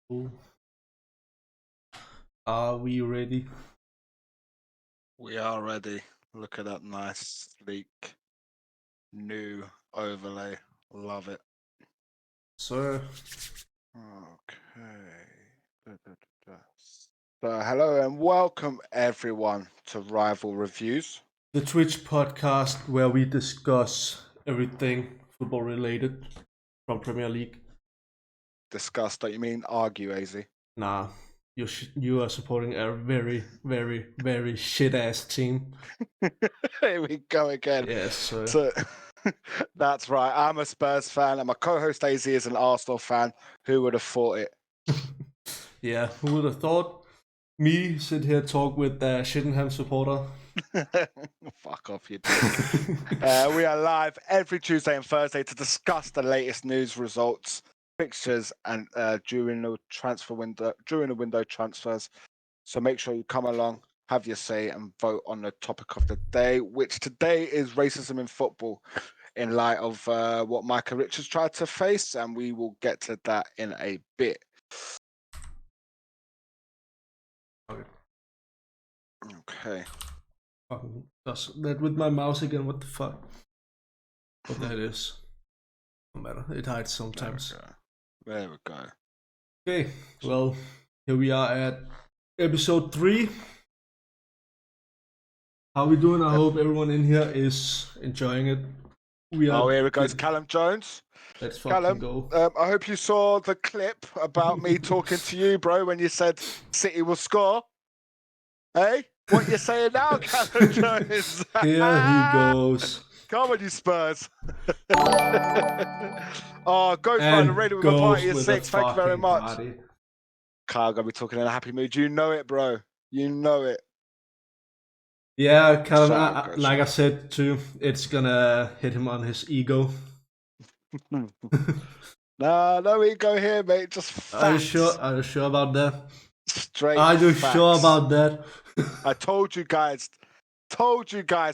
Oh, are we ready? We are ready. Look at that nice, sleek, new overlay. Love it. Sir, Okay. So, hello and welcome everyone to Rival Reviews. the Twitch podcast where we discuss everything football related from Premier League. Discuss, don't you mean argue, AZ? Nah, you are supporting a very, very, very shit ass team. Here we go again. Yes, sir. So, that's right. I'm a Spurs fan and my co-host AZ is an Arsenal fan. Who would have thought it? Yeah, who would have thought? Me sit here talk with the Shittenham supporter. Fuck off, you dick. We are live every Tuesday and Thursday to discuss the latest news, results, fixtures, and during the window transfers. So make sure you come along, have your say, and vote on the topic of the day, which today is racism in football, in light of what Micah Richards tried to face, and we will get to that in a bit. Okay. Fucking does that with my mouse again. What the fuck? What that is? No matter. It hides sometimes. There we go. Okay, well, here we are at episode 3. How we doing? I hope everyone in here is enjoying it. Here it goes, Callum Jones. Let's fucking Callum, go. I hope you saw the clip about me talking to you, bro, when you said City will score. Hey, what you saying now, Callum Jones? Here he goes. Come on, you Spurs. Oh, Ghost Rider And ready with a party of with 6. a Thank you very fucking much. party. Kyle, gonna be talking in a happy mood. You know it, bro. You know it. Yeah, Callum, Shout I said too, it's gonna hit him on his ego. No ego here, mate. Just facts. Are you sure about that? Straight Are you facts. sure about that? I told you guys,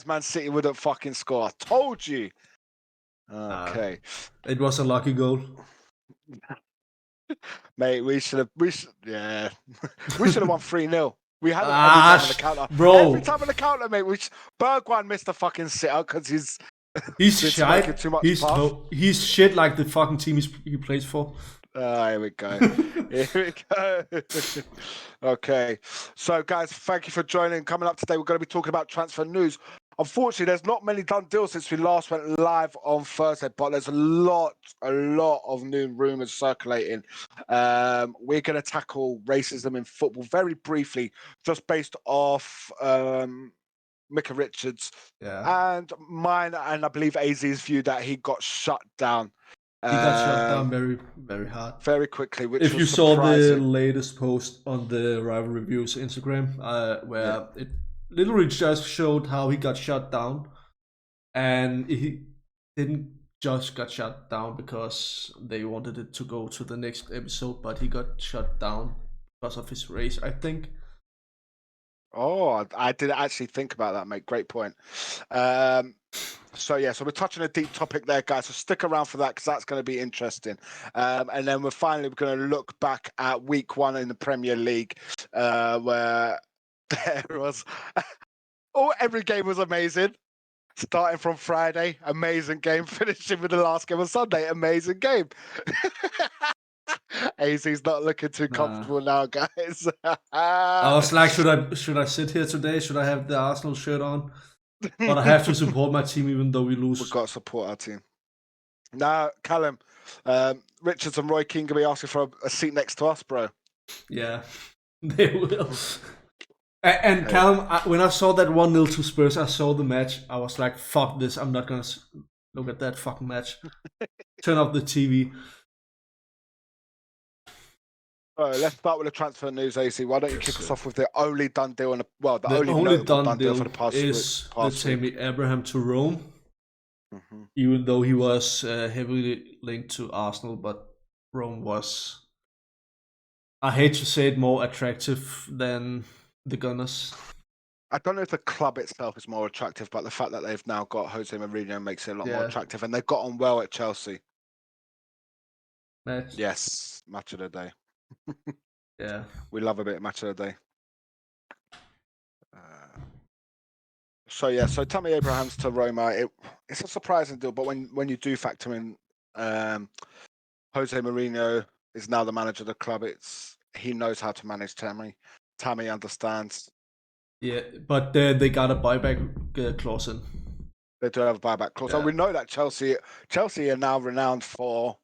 Man City wouldn't fucking score. I told you. Okay. It was a lucky goal. Mate, we should have we should won 3-0. We had them every time on the counter. Bro. Every time on the counter, mate. Bergwijn missed the fucking sit-out because he's shite. Too much he's shit like the fucking team he plays for. Here we go. Here we go. Okay. So, guys, thank you for joining. Coming up today, we're going to be talking about transfer news. Unfortunately, there's not many done deals since we last went live on Thursday, but there's a lot of new rumours circulating. We're going to tackle racism in football very briefly, just based off Micah Richards and mine, and I believe AZ's view that he got shut down. He got shut down very, very hard. Very quickly, which if was you saw surprising. the latest post on the Rival Reviews Instagram, where it literally just showed how he got shut down, and he didn't just got shut down because they wanted it to go to the next episode, but he got shut down because of his race, I think. Oh, I didn't actually think about that, mate. Great point. So we're touching a deep topic there, guys. So stick around for that because that's going to be interesting. And then we're going to look back at week 1 in the Premier League, where there was every game was amazing. Starting from Friday, amazing game. Finishing with the last game on Sunday, amazing game. AZ's not looking too comfortable now, guys. I was like, should I sit here today? Should I have the Arsenal shirt on? But I have to support my team even though we lose. We've got to support our team. Now, Callum, Richards and Roy Keane going to be asking for a seat next to us, bro. Yeah, they will. And Callum, when I saw that 1-0 to Spurs, I saw the match. I was like, fuck this. I'm not going to look at that fucking match. Turn off the TV. All right, let's start with the transfer news, AC. Why don't you kick us off with the only done deal? The only done deal for the past is the Tammy Abraham to Rome. Mm-hmm. Even though he was heavily linked to Arsenal, but Rome was, I hate to say it, more attractive than the Gunners. I don't know if the club itself is more attractive, but the fact that they've now got Jose Mourinho makes it a lot more attractive, and they've got on well at Chelsea. Match. Yes, match of the day. Yeah. We love a bit of match of the day. So Tammy Abrahams to Roma, it's a surprising deal, but when you do factor in Jose Mourinho is now the manager of the club, he knows how to manage Tammy. Tammy understands. Yeah, but they got a buyback clause in. They do have a buyback clause. Yeah. So we know that Chelsea are now renowned for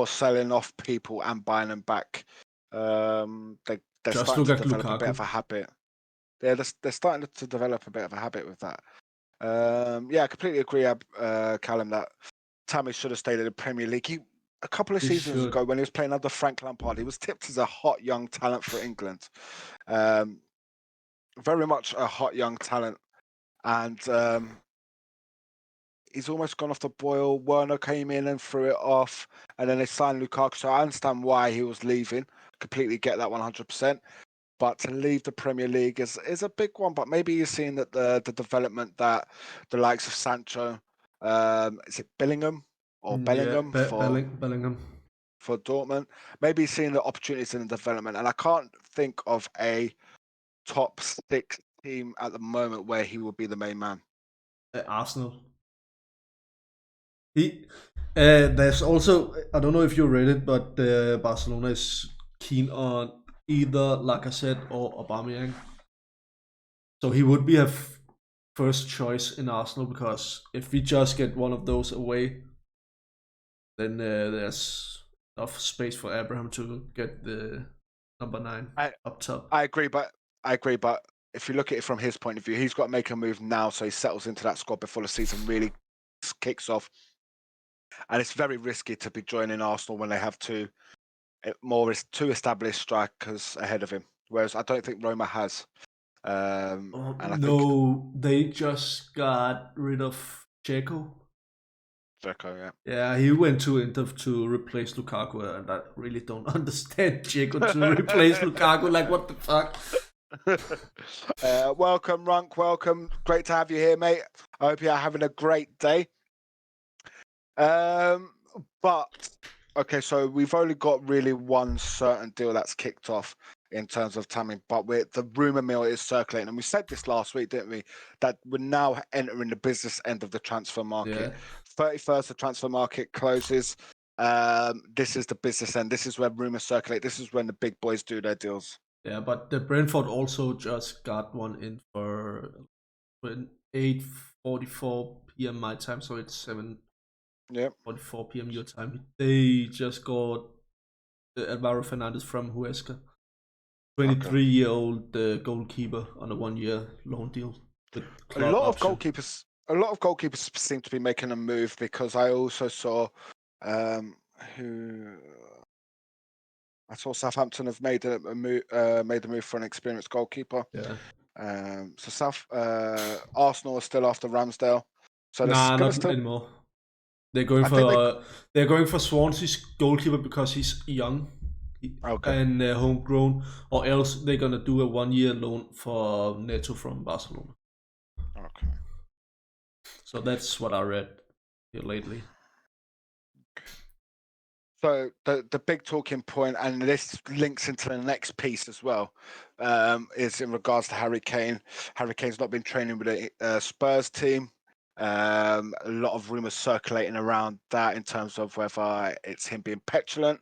selling off people and buying them back. They're Just starting look to at develop a bit Lukaku. of a habit. They're starting to develop a bit of a habit with that. I completely agree, Callum, that Tammy should have stayed in the Premier League. A couple of He seasons should. ago, when he was playing under Frank Lampard, he was tipped as a hot young talent for England. Very much a hot young talent. And he's almost gone off the boil. Werner came in and threw it off. And then they signed Lukaku. So I understand why he was leaving. Completely get that 100%. But to leave the Premier League is a big one. But maybe you're seeing that the development that the likes of Sancho, is it Bellingham or Yeah, Bellingham Bellingham. for Dortmund? Maybe you're seeing the opportunities in the development. And I can't think of a top 6 team at the moment where he would be the main man. Arsenal. There's also, I don't know if you read it, but Barcelona is keen on either Lacazette or Aubameyang. So he would be a first choice in Arsenal, because if we just get one of those away, then there's enough space for Abraham to get the number 9 up top. I agree, but if you look at it from his point of view, he's got to make a move now so he settles into that squad before the season really kicks off. And it's very risky to be joining Arsenal when they have two established strikers ahead of him. Whereas I don't think Roma has. And I think They just got rid of Dzeko. Dzeko, yeah. Yeah, he went to Inter to replace Lukaku, and I really don't understand Dzeko to replace Lukaku. Like, what the fuck? Welcome, Runk. Welcome. Great to have you here, mate. I hope you're having a great day. But okay, so we've only got really one certain deal that's kicked off in terms of Tammy, but the rumor mill is circulating, and we said this last week, didn't we? That we're now entering the business end of the transfer market. 31st, the transfer market closes. This is the business end. This is where rumors circulate. This is when the big boys do their deals. Yeah, but the Brentford also just got one in for 8:44 p.m. my time, so it's 7:44 p.m. your time. They just got Alvaro Fernandez from Huesca, 23-year-old goalkeeper on a 1-year loan deal. A lot of goalkeepers seem to be making a move, because I also saw Southampton have made a move for an experienced goalkeeper. Yeah. So Arsenal are still after Ramsdale. So not anymore. They're going for Swansea's goalkeeper because he's young and homegrown, or else they're gonna do a 1-year loan for Neto from Barcelona. Okay. So that's what I read here lately. So the big talking point, and this links into the next piece as well, is in regards to Harry Kane. Harry Kane's not been training with the Spurs team. A lot of rumours circulating around that in terms of whether it's him being petulant,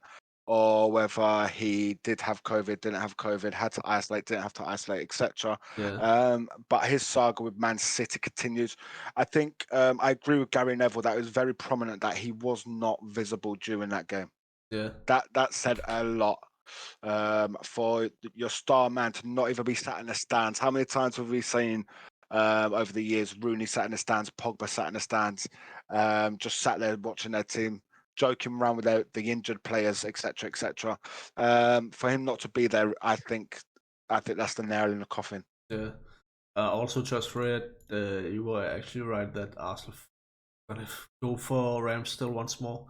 or whether he did have COVID, didn't have COVID, had to isolate, didn't have to isolate, etc. Yeah. But his saga with Man City continues. I think I agree with Gary Neville that it was very prominent that he was not visible during that game. Yeah. That said a lot. For your star man to not even be sat in the stands. How many times have we seen over the years Rooney sat in the stands, Pogba sat in the stands, just sat there watching their team, joking around with the injured players, etc., etc. For him not to be there, I think that's the nail in the coffin. Yeah. Also, just read you were actually right that Arsenal gonna go for Ramsdale once more.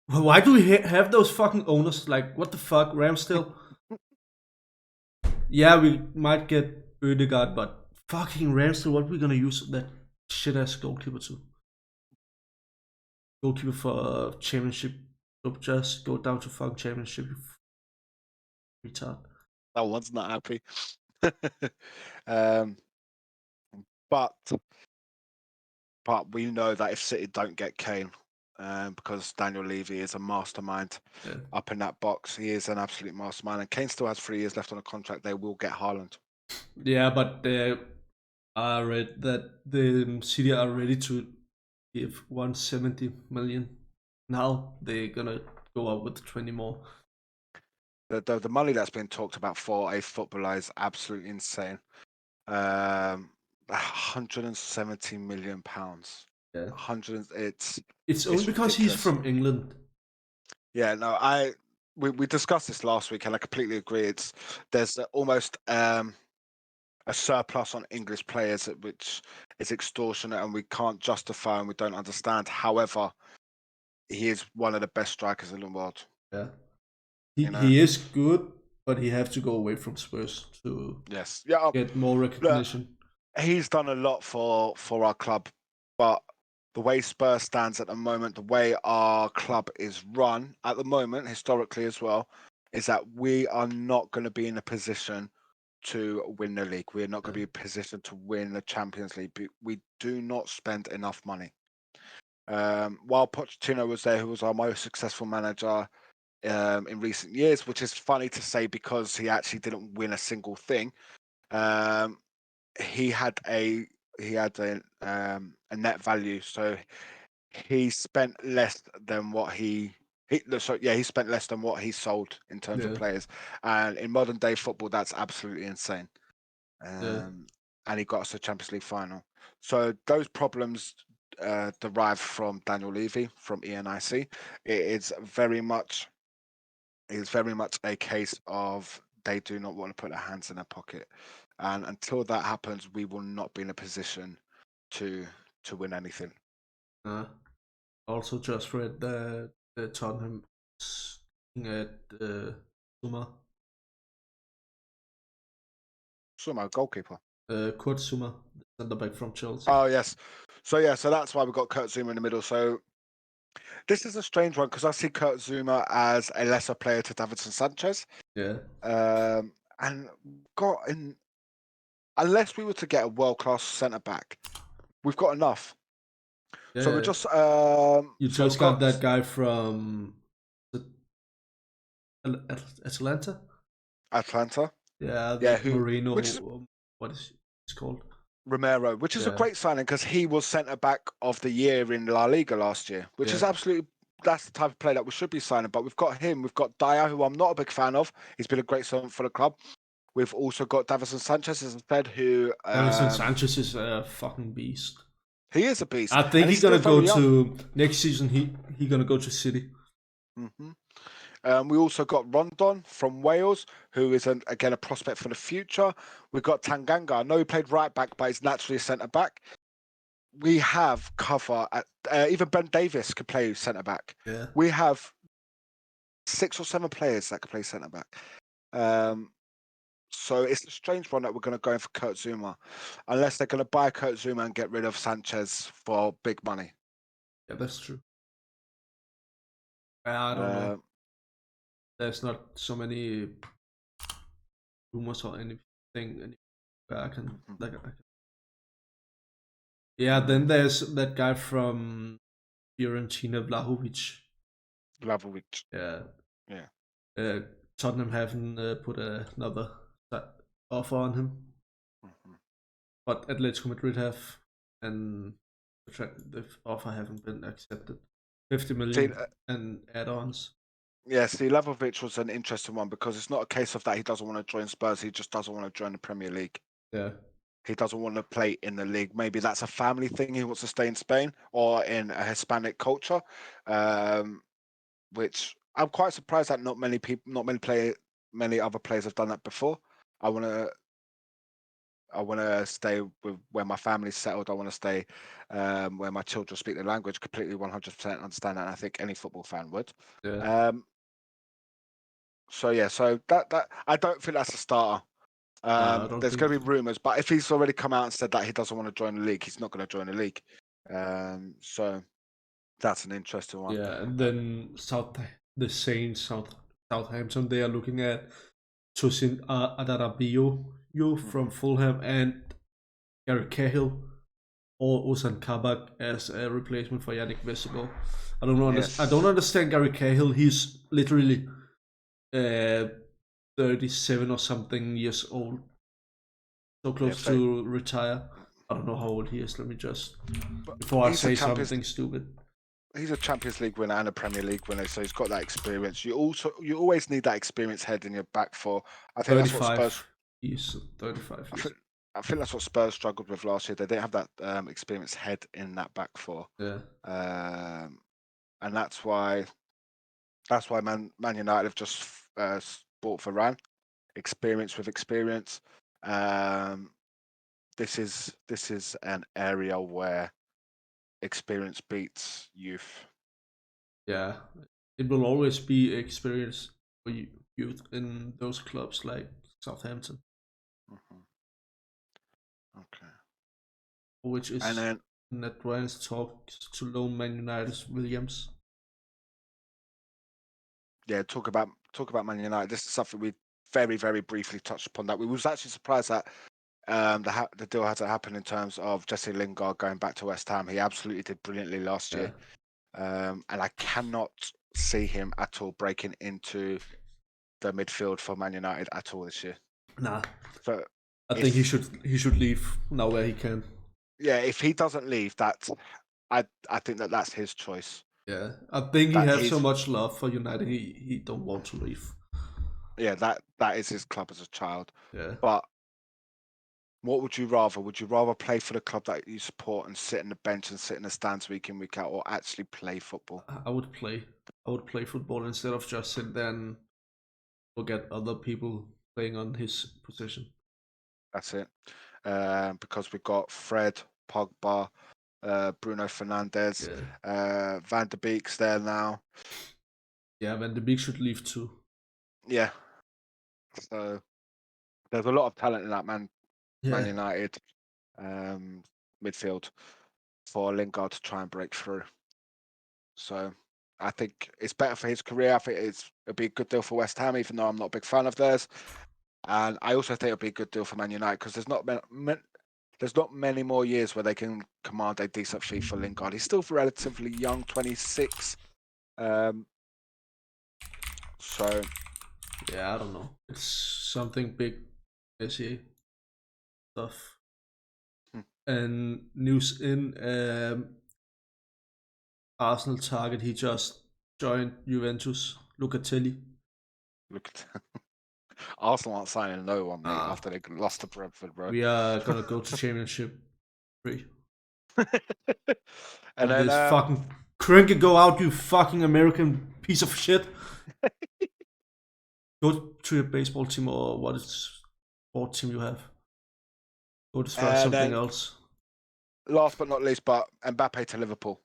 Why do we have those fucking owners? Like, what the fuck, Ramsdale? Yeah, we might get Ødegaard, but fucking Ramsdale, what are we gonna use that shit ass goalkeeper to? Goalkeeper for championship So just go down to fucking championship, you retard. That one's not happy. um, but we know that if City don't get Kane, because Daniel Levy is a mastermind up in that box, he is an absolute mastermind, and Kane still has 3 years left on a contract. They will get Haaland. Yeah, but I read that the City are ready to give 170 million. Now they're gonna go up with 20 more. The money that's been talked about for a footballer is absolutely insane. 170 million pounds. Yeah. 100. It's only because he's ridiculous. from England. Yeah, no, we discussed this last week, and I completely agree. There's almost a surplus on English players, which is extortionate, and we can't justify and we don't understand. However, he is one of the best strikers in the world. Yeah. You know? He is good, but he have to go away from Spurs to get more recognition. He's done a lot for our club, but the way Spurs stands at the moment, the way our club is run at the moment, historically as well, is that we are not going to be in a position to win the league. We're not going to be in a position to win the Champions League. We do not spend enough money. While Pochettino was there, who was our most successful manager in recent years, which is funny to say because he actually didn't win a single thing. He had a net value, so he spent less than what he spent less than what he sold in terms of players. And in modern day football, that's absolutely insane. And he got us a Champions League final. So those problems derive from Daniel Levy, from ENIC. It is very much a case of they do not want to put their hands in their pocket. And until that happens, we will not be in a position to win anything. Also just read that Tottenham is looking at Zuma. Zuma, goalkeeper. Kurt Zuma, centre back from Chelsea. Oh yes. So that's why we've got Kurt Zuma in the middle. So this is a strange one because I see Kurt Zuma as a lesser player to Davinson Sanchez. Yeah. And unless we were to get a world-class centre back, we've got enough. Yeah. So we're just you just got that guy from Atlanta. Yeah, Moreno. What is he called? Romero, which is a great signing because he was centre back of the year in La Liga last year, which is absolutely, that's the type of player that we should be signing. But we've got him, we've got Dyer, who I'm not a big fan of. He's been a great servant for the club. We've also got Davinson Sanchez as a Fed, who Davinson Sanchez is a fucking beast. He is a beast. I think he's gonna go to next season. He gonna go to City. Mm-hmm. We also got Rondon from Wales, who is again a prospect for the future. We've got Tanganga. I know he played right back, but he's naturally a centre back. We have cover at even Ben Davis could play centre back. Yeah. We have 6 or 7 players that could play centre back. So it's a strange one that we're going to go in for Kurt Zuma, unless they're going to buy Kurt Zuma and get rid of Sanchez for big money. Yeah, that's true. I don't know. There's not so many rumors or anything. I can. Yeah, then there's that guy from Fiorentina, Vlahovic. Yeah. Tottenham haven't put another offer on him, but Atletico Madrid have, and the offer haven't been accepted. 50 million and add-ons. Yeah, see, Vlahovic was an interesting one because it's not a case of that he doesn't want to join Spurs, he just doesn't want to join the Premier League. Yeah. He doesn't want to play in the league. Maybe that's a family thing. He wants to stay in Spain or in a Hispanic culture, which I'm quite surprised that not many other players have done that before. I want to stay with where my family's settled. I want to stay where my children speak the language. Completely 100% understand that. And I think any football fan would. Yeah. So that I don't think that's a starter. There's going to be rumours, but if he's already come out and said that he doesn't want to join the league, he's not going to join the league. So That's an interesting one. Yeah, and then the Saints, Southampton, they are looking at Tosin Adarabioyo from Fulham and Gary Cahill or Ozan Kabak as a replacement for Yannick Vestergaard. I don't know. Yes. I don't understand Gary Cahill. He's literally 37 or something years old, so close to retire. I don't know how old he is. Let me just before I say something stupid. He's a Champions League winner and a Premier League winner, so he's got that experience. You always need that experience head in your back four. I think 35. that's what Spurs. He's 35 years. I think that's what Spurs struggled with last year. They didn't have that experienced head in that back four. Yeah. And that's why Man United have just bought Varane, experience with experience. This is an area where experience beats youth. Yeah, it will always be experience for youth in those clubs like Southampton. Okay. Which is and then Ned Ryan's talks to loan Man United's Williams. Yeah, talk about Man United. This is something we very, very briefly touched upon. That we was actually surprised that the deal hasn't happened in terms of Jesse Lingard going back to West Ham. He absolutely did brilliantly last year, and I cannot see him at all breaking into the midfield for Man United at all this year. Nah, so I think he should leave now where he can. Yeah, if he doesn't leave, I think that's his choice. Yeah, I think he has so much love for United. He don't want to leave. Yeah, that is his club as a child. Yeah, but. What would you rather? Would you rather play for the club that you support and sit in the bench and sit in the stands week in, week out, or actually play football? I would play football instead of just sit there and forget other people playing on his position. That's it. Because we've got Fred, Pogba, Bruno Fernandes, Van de Beek's there now. Yeah, Van de Beek should leave too. Yeah. So there's a lot of talent in that Man United midfield for Lingard to try and break through. So I think it's better for his career. I think it'll be a good deal for West Ham, even though I'm not a big fan of theirs. And I also think it'll be a good deal for Man United because there's not many more years where they can command a decent fee for Lingard. He's still relatively young, 26. So yeah, I don't know. It's something big this year stuff. And news in Arsenal target. He just joined Juventus. Locatelli. Look at Arsenal aren't signing no one, mate, after they lost to Brentford, bro. We are gonna go to Championship 3. and then this fucking Cranky go out, you fucking American piece of shit. Go to your baseball team or what sport team you have. Go destroy something else. Last but not least, but Mbappe to Liverpool.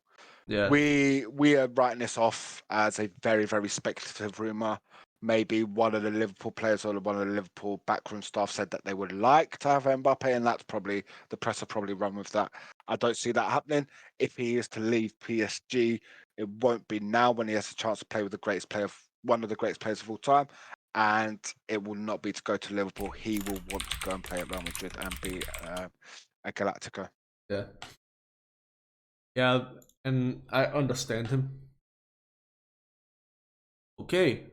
Yeah. We are writing this off as a very, very speculative rumour. Maybe one of the Liverpool players or one of the Liverpool backroom staff said that they would like to have Mbappe, and that's probably the press will probably run with that. I don't see that happening. If he is to leave PSG, it won't be now when he has a chance to play with one of the greatest players of all time, and it will not be to go to Liverpool. He will want to go and play at Real Madrid and be a Galactico. Yeah. Yeah, and I understand him. Okay.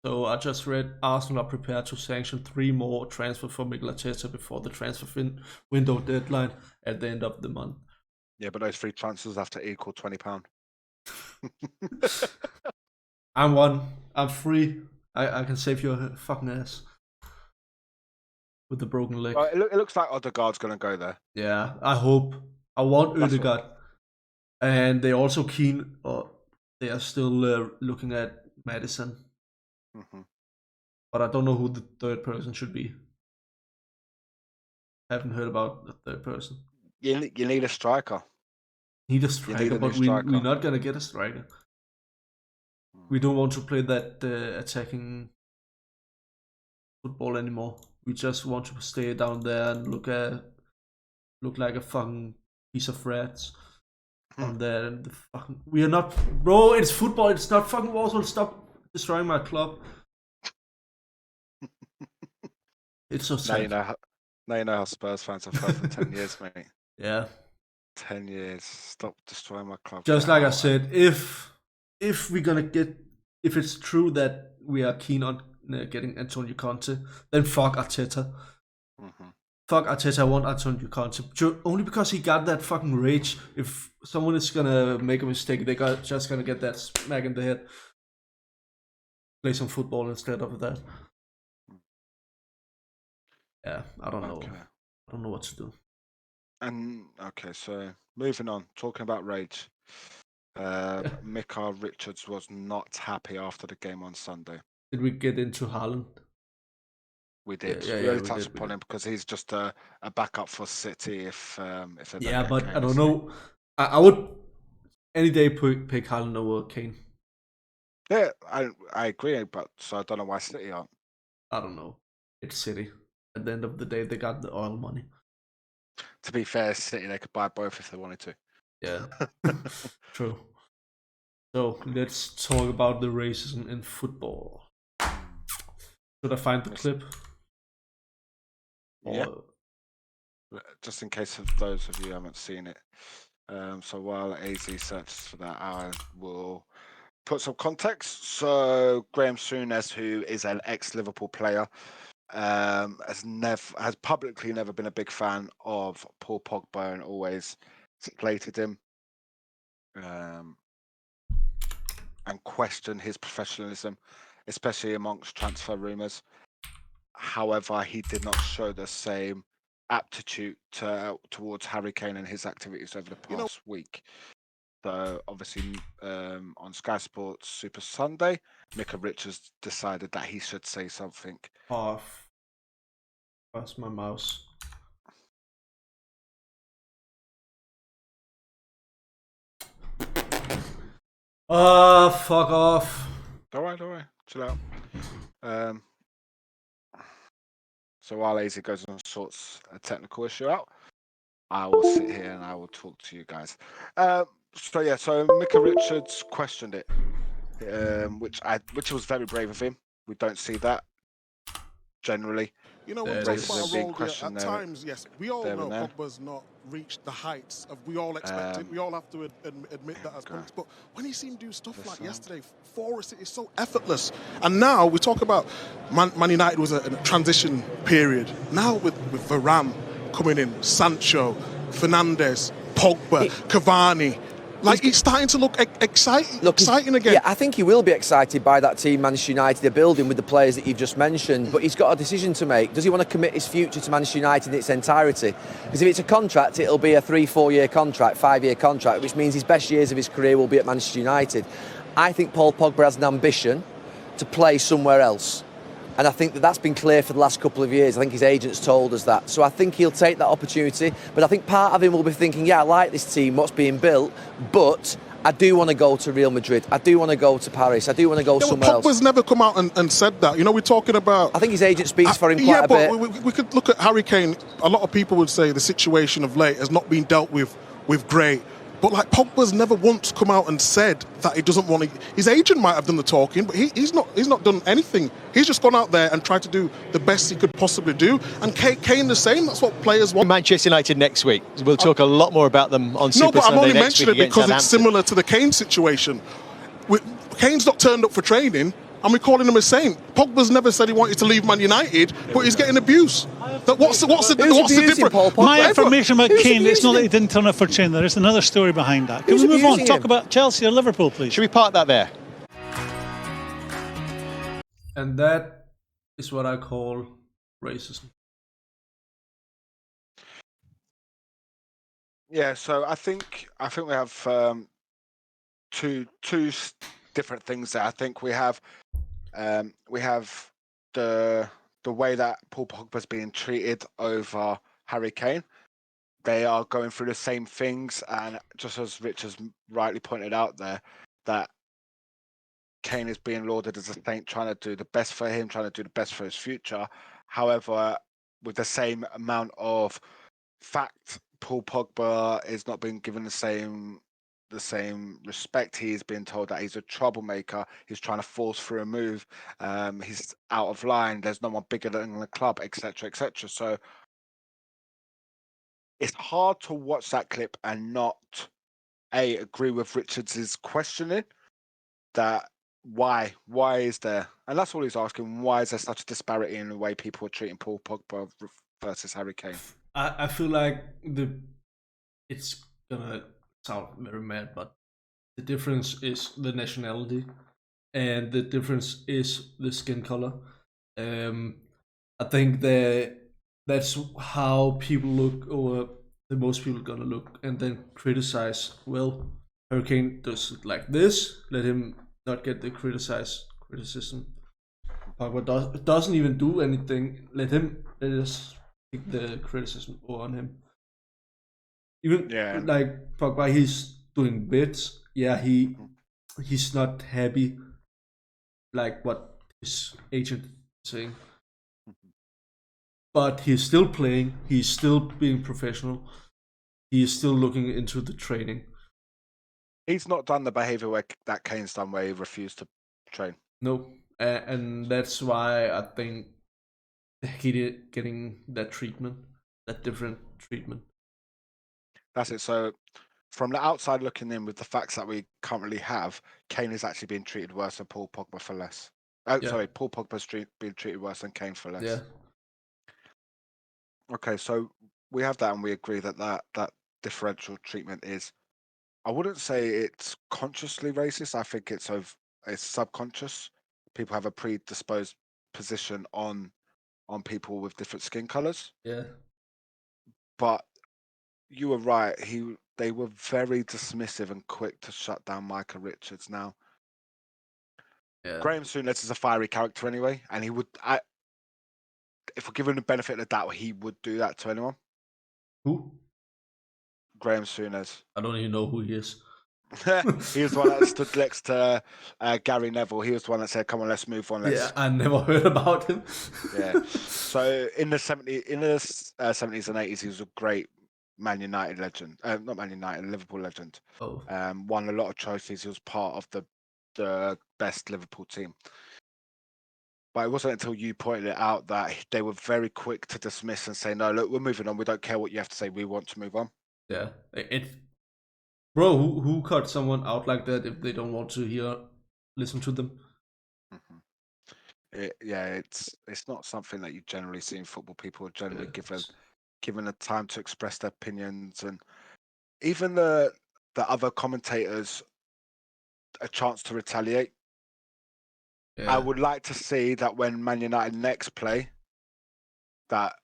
So I just read Arsenal are prepared to sanction 3 more transfers for Mikel Arteta before the transfer window deadline at the end of the month. Yeah, but those 3 transfers have to equal £20. I'm one. I'm free. I can save your fucking ass with the broken leg. Well, it looks like Odegaard's going to go there. Yeah, I hope. I want Odegaard. And they're also keen, or they are still looking at Madison. Mm-hmm. But I don't know who the third person should be. Haven't heard about the third person. You need a striker. Need a striker, but we're not gonna get a striker. We don't want to play that attacking football anymore. We just want to stay down there and look like a fucking piece of rats. on there. And we are not, bro. It's football. It's not fucking Warsaw. Stop destroying my club. It's so sad. Now you know how Spurs fans have felt for 10 years, mate. Yeah. 10 years. Stop destroying my club. Just like I said, if we're gonna get, if it's true that we are keen on getting Antonio Conte, then fuck Arteta. Mm-hmm. Fuck Arteta, I want Antonio Conte. Only because he got that fucking rage. If someone is gonna make a mistake, they're just gonna get that smack in the head. Play some football instead of that. Yeah, I don't know. I don't know what to do. And okay, so moving on, talking about rage. Mika Richards was not happy after the game on Sunday. Did we get into Haaland? We did. We only touched upon him because he's just a backup for City if yeah, but I don't know. I would any day pick Haaland over Kane. Yeah, I agree, but so I don't know why City aren't. I don't know. It's City. At the end of the day, they got the oil money. To be fair, City, they could buy both if they wanted to. Yeah, true. So let's talk about the racism in football. Should I find the clip? Yeah. Just in case of those of you who haven't seen it. So while AZ searches for that, I will put some context. So Graham Souness, who is an ex-Liverpool player, has publicly never been a big fan of Paul Pogba and always slated him and questioned his professionalism, especially amongst transfer rumours. However, he did not show the same aptitude towards Harry Kane and his activities over the past week. So obviously on Sky Sports Super Sunday, Mika Richards decided that he should say something. Off. That's my mouse. Fuck off. Don't worry. Chill out. So while AZ goes and sorts a technical issue out, I will sit here and I will talk to you guys. So Mika Richards questioned it, which was very brave of him. We don't see that generally. You know, when we talk about a role there, at times, yes, we all know Pogba's not reached the heights of we all expected. We all have to admit that as comments. But when he seen do stuff like yesterday, for us, it is so effortless. And now we talk about Man United was a transition period. Now with Varane coming in, Sancho, Fernandes, Pogba, Cavani. Like, it's starting to look exciting again. Yeah, I think he will be excited by that team Manchester United they're building with the players that you've just mentioned, but he's got a decision to make. Does he want to commit his future to Manchester United in its entirety? Because if it's a contract, it'll be a 3-4 year contract, 5-year contract, which means his best years of his career will be at Manchester United. I think Paul Pogba has an ambition to play somewhere else. And I think that's been clear for the last couple of years. I think his agents told us that. So I think he'll take that opportunity. But I think part of him will be thinking, yeah, I like this team, what's being built, but I do want to go to Real Madrid. I do want to go to Paris. I do want to go somewhere else. Pogba's never come out and said that. You know, we're talking about... I think his agent speaks for him quite a bit. Yeah, but we could look at Harry Kane. A lot of people would say the situation of late has not been dealt with great. But like Pogba's never once come out and said that he doesn't want to. His agent might have done the talking, but he's not done anything. He's just gone out there and tried to do the best he could possibly do. And Kane the same. That's what players want. Manchester United next week. We'll talk a lot more about them on Super Sunday next week. No, but I'm only mentioning it because it's similar to the Kane situation. Kane's not turned up for training, and we're calling him a saint. Pogba's never said he wanted to leave Man United, but he's getting abuse. What's the difference? My information about Kane, it's not that he didn't turn up for training. There is another story behind that. Can we move on? Talk about Chelsea or Liverpool, please. Should we park that there? And that is what I call racism. Yeah, so I think we have two different things there. I think we have the way that Paul Pogba's being treated over Harry Kane. They are going through the same things, and just as Rich has rightly pointed out there, that Kane is being lauded as a saint, trying to do the best for him, trying to do the best for his future. However, with the same amount of fact, Paul Pogba is not being given the same the same respect. He's been told that he's a troublemaker. He's trying to force through a move. He's out of line. There's no one bigger than the club, etc., etc. So it's hard to watch that clip and not agree with Richards' questioning that why is there, and that's all he's asking, why is there such a disparity in the way people are treating Paul Pogba versus Harry Kane? I feel like it's gonna sound very mad, but the difference is the nationality, and the difference is the skin color. I think that's how people look, or the most people gonna look, and then criticize. Well, Hurricane does it like this. Let him not get the criticism. Pogba doesn't even do anything. Let us take the criticism on him. Even like Pogba, he's doing bits. Yeah, he's not happy, like what his agent is saying. But he's still playing. He's still being professional. He's still looking into the training. He's not done the behavior that Kane's done, where he refused to train. No, and that's why I think he's getting that treatment, that different treatment. That's it. So, from the outside looking in, with the facts that we currently have, Kane is actually being treated worse than Paul Pogba for less. Sorry, Paul Pogba's being treated worse than Kane for less. Yeah. Okay, so we have that, and we agree that differential treatment is, I wouldn't say it's consciously racist. I think it's subconscious. People have a predisposed position on people with different skin colors. Yeah. But you were right. They were very dismissive and quick to shut down Micah Richards. Now, Graham Souness is a fiery character anyway, and he would, if we're given the benefit of the doubt, he would do that to anyone. Who? Graham Souness. I don't even know who he is. He was the one that stood next to Gary Neville. He was the one that said, "Come on, let's move on." Yeah, I never heard about him. Yeah. So in the 70s and 80s, he was a great Man United legend. Not Man United, Liverpool legend. Oh. Won a lot of trophies. He was part of the best Liverpool team. But it wasn't until you pointed it out that they were very quick to dismiss and say, "No, look, we're moving on. We don't care what you have to say. We want to move on." Yeah. Bro, who cut someone out like that if they don't want to listen to them? Mm-hmm. It's not something that you generally see in football. People are generally given the time to express their opinions, and even the other commentators a chance to retaliate. Yeah. I would like to see that when Man United next play, that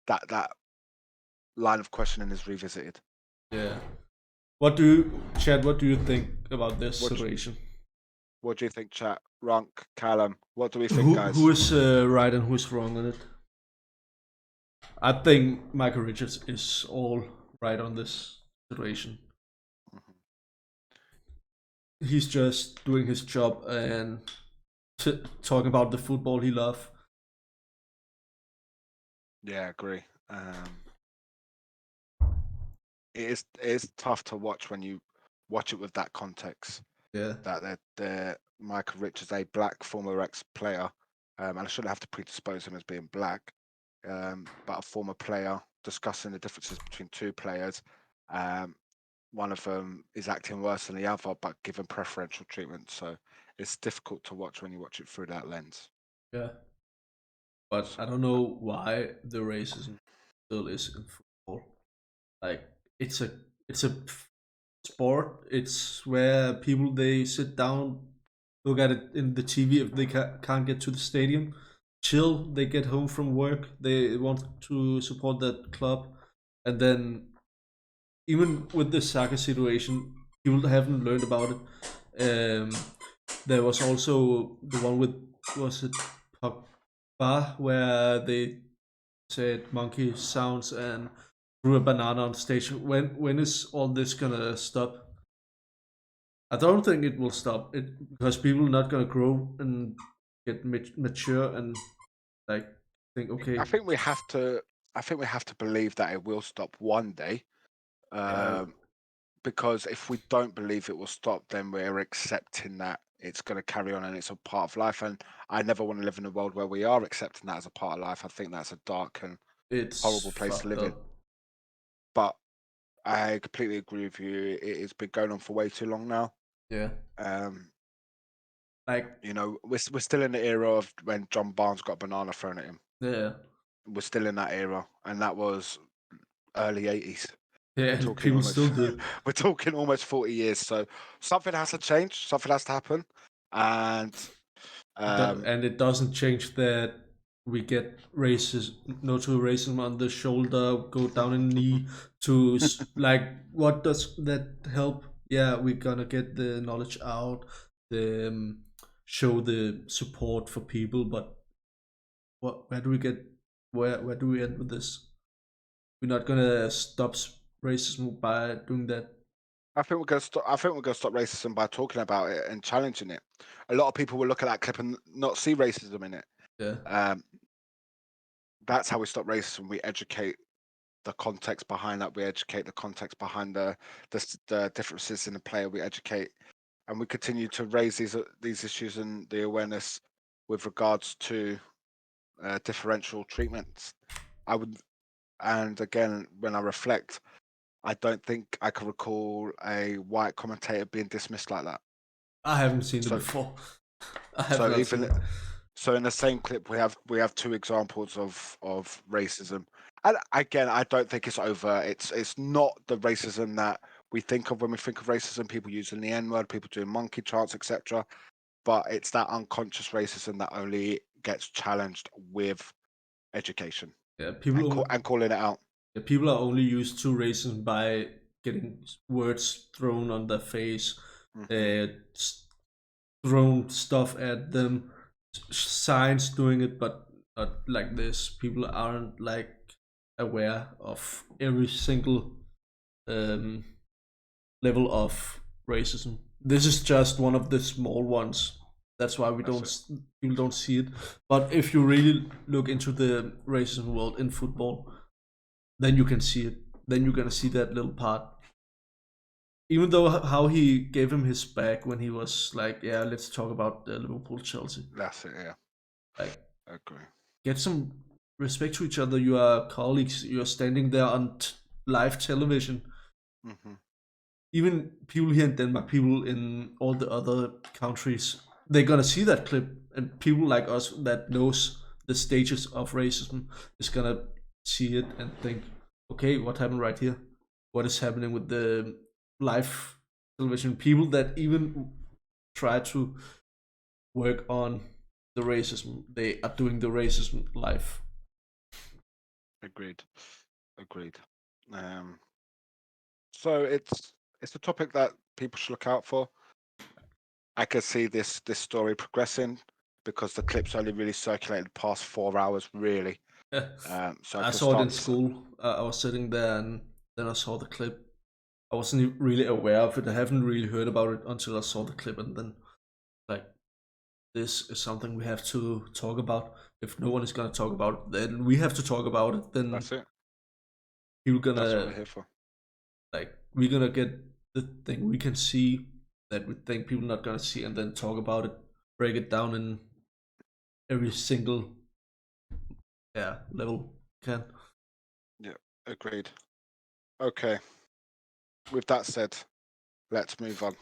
that line of questioning is revisited. Yeah. What do you think about this situation? What do you think, chat? Runk, Callum, what do we think, guys? Who is right and who is wrong on it? I think Michael Richards is all right on this situation. Mm-hmm. He's just doing his job and talking about the football he loves. Yeah, I agree. It is tough to watch when you watch it with that context. Yeah. That they're Michael Richards, a black former ex-player, and I shouldn't have to predispose him as being black, but a former player, discussing the differences between two players. One of them is acting worse than the other, but given preferential treatment. So it's difficult to watch when you watch it through that lens. Yeah. But I don't know why the racism still is in football. Like it's a sport. It's where people, they sit down, look at it in the TV. If they can't get to the stadium, chill. They get home from work. They want to support that club, and then even with the soccer situation, people haven't learned about it. There was also the one with, was it Pogba, where they said monkey sounds and threw a banana on stage. When is all this gonna stop? I don't think it will stop it, because people are not gonna grow and get mature and like think, okay. I think we have to believe that it will stop one day. because if we don't believe it will stop, then we're accepting that it's going to carry on and it's a part of life. And I never want to live in a world where we are accepting that as a part of life. I think that's a dark and horrible place to live in. But I completely agree with you. It's been going on for way too long now. Yeah. We're still in the era of when John Barnes got a banana thrown at him. Yeah. We're still in that era, and that was early 80s. Yeah, people still do. We're talking almost 40 years. So something has to change. Something has to happen, and it doesn't change that we get racism on the shoulder, go down in knee to what does that help? Yeah, we're gonna get the knowledge out, show the support for people, but where do we end with this? We're not gonna stop racism by doing that. I think we're gonna stop racism by talking about it and challenging it. A lot of people will look at that clip and not see racism in it. Yeah. That's how we stop racism. We educate the context behind that. We educate the context behind the differences in the player. We educate, and we continue to raise these issues and the awareness with regards to differential treatments. And again, when I reflect, I don't think I can recall a white commentator being dismissed like that. I haven't seen it before. So in the same clip, we have two examples of racism. And again, I don't think it's over. It's not the racism that we think of when we think of racism. People using the N-word, people doing monkey chants, etc. But it's that unconscious racism that only gets challenged with education. Yeah, and calling it out. Yeah, people are only used to racism by getting words thrown on their face, thrown stuff at them, signs doing it, but not like this. People aren't aware of every single level of racism. This is just one of the small ones. That's why people don't see it. But if you really look into the racism world in football, then you can see it. Then you're gonna see that little part. Even though how he gave him his back when he was like, "Yeah, let's talk about Liverpool, Chelsea." That's it. Yeah. I agree. Get some respect to each other. You are colleagues. You are standing there on live television. Even people here in Denmark, people in all the other countries, they're gonna see that clip, and people like us that knows the stages of racism is gonna see it and think, okay, what happened right here? What is happening with the live television? People that even try to work on the racism, they are doing the racism live. Agreed. So it's a topic that people should look out for. I can see this story progressing because the clip's only really circulated the past 4 hours, really. So I saw it in school. I was sitting there and then I saw the clip. I wasn't really aware of it. I haven't really heard about it until I saw the clip, and then this is something we have to talk about. If no one is gonna talk about it, then we have to talk about it. Then that's it. That's what we're here for. We're gonna get the thing we can see that we think people are not gonna see, and then talk about it, break it down in every single level can. Yeah, agreed. Okay. With that said, let's move on